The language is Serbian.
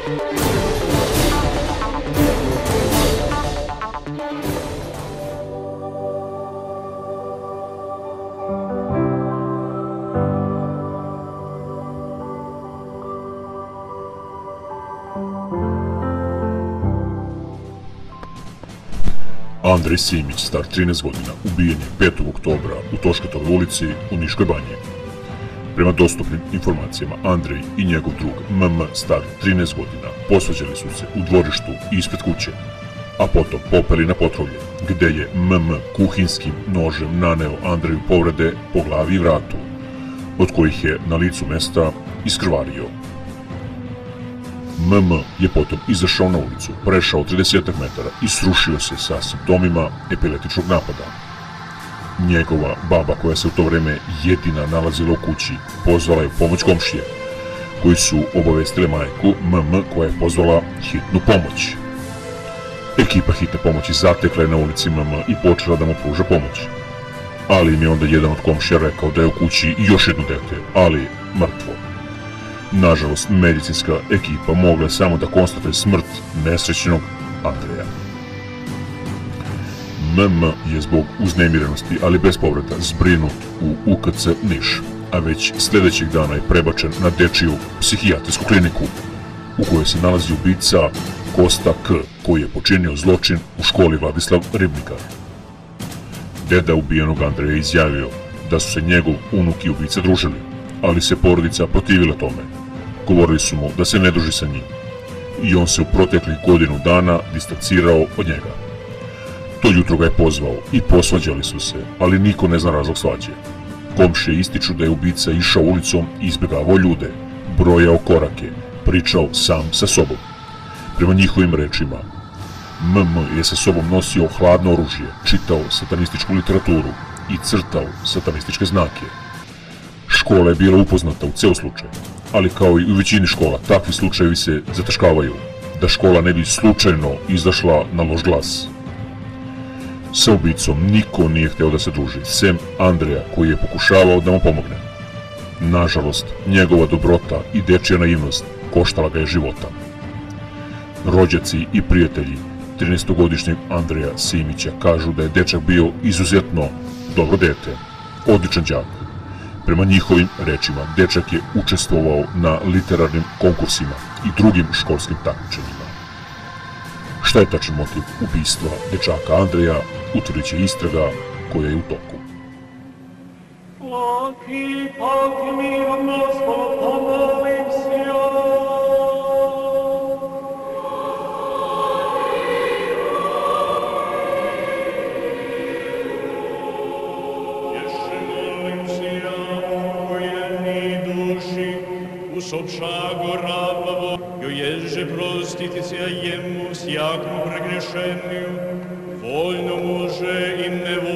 Andrej Simić, star 13 godina, ubijen je 5. oktobra u Toškatovoj ulici u Niškoj banji. Prema dostupnim informacijama, Andrej i njegov drug MM, star 13 godina, posvađali su se u dvorištu ispred kuće, a potom popeli na potrovlje, gde je MM kuhinskim nožem naneo Andreju povrede po glavi i vratu, od kojih je na licu mesta iskrvario. MM je potom izašao na ulicu, prešao 30 metara i srušio se sa simptomima epileptičnog napada. Njegova baba, koja se u to vreme jedina nalazila u kući, pozvala je pomoć komšije, koji su obavestile majku MM, koja je pozvala hitnu pomoć. Ekipa hitne pomoći zatekla je na ulici MM i počela da mu pruža pomoć. Ali im je onda jedan od komšija rekao da je u kući još jedno dete, ali mrtvo. Nažalost, medicinska ekipa mogla je samo da konstatuje smrt nesrećnog Andreja. MM je zbog uznemirenosti, ali bez povrata, zbrinut u UKC Niš, a već sljedećeg dana je prebačen na dečiju psihijatrijsku kliniku, u kojoj se nalazi ubica Kosta K, koji je počinio zločin u školi Vladislav Ribnikar. Deda ubijenog Andreja je izjavio da su se njegov unuk i ubica družili, ali se porodica protivila tome. Govorili su mu da se ne druži sa njim i on se u proteklih godinu dana distancirao od njega. To jutro ga je pozvao i posvađali su se, ali niko ne zna razlog svađe. Komšije ističu da je ubica išao ulicom i izbjegavao ljude, brojao korake, pričao sam sa sobom. Prema njihovim rečima, MM je sa sobom nosio hladno oružje, čitao satanističku literaturu i crtao satanističke znake. Škola je bila upoznata u ceo slučaj, ali kao i u većini škola, takvi slučajevi se zataškavaju, da škola ne bi slučajno izašla na loš glas. Sa ubicom niko nije hteo da se druži, sem Andreja, koji je pokušavao da mu pomogne. Nažalost, njegova dobrota i dečija naivnost koštala ga je života. Rođaci i prijatelji 13-godišnjeg Andreja Simića kažu da je dečak bio izuzetno dobro dete, odličan đak. Prema njihovim rečima, dečak je učestvovao na literarnim konkursima i drugim školskim takmičenjima. Šta je tačan motiv ubistva dečaka Andreja, utvrdit će istraga koja je u toku. Usopšago rabavo, jo ježe prostiti se jemu sjakom pregrešenju, voljno može i nevoljno.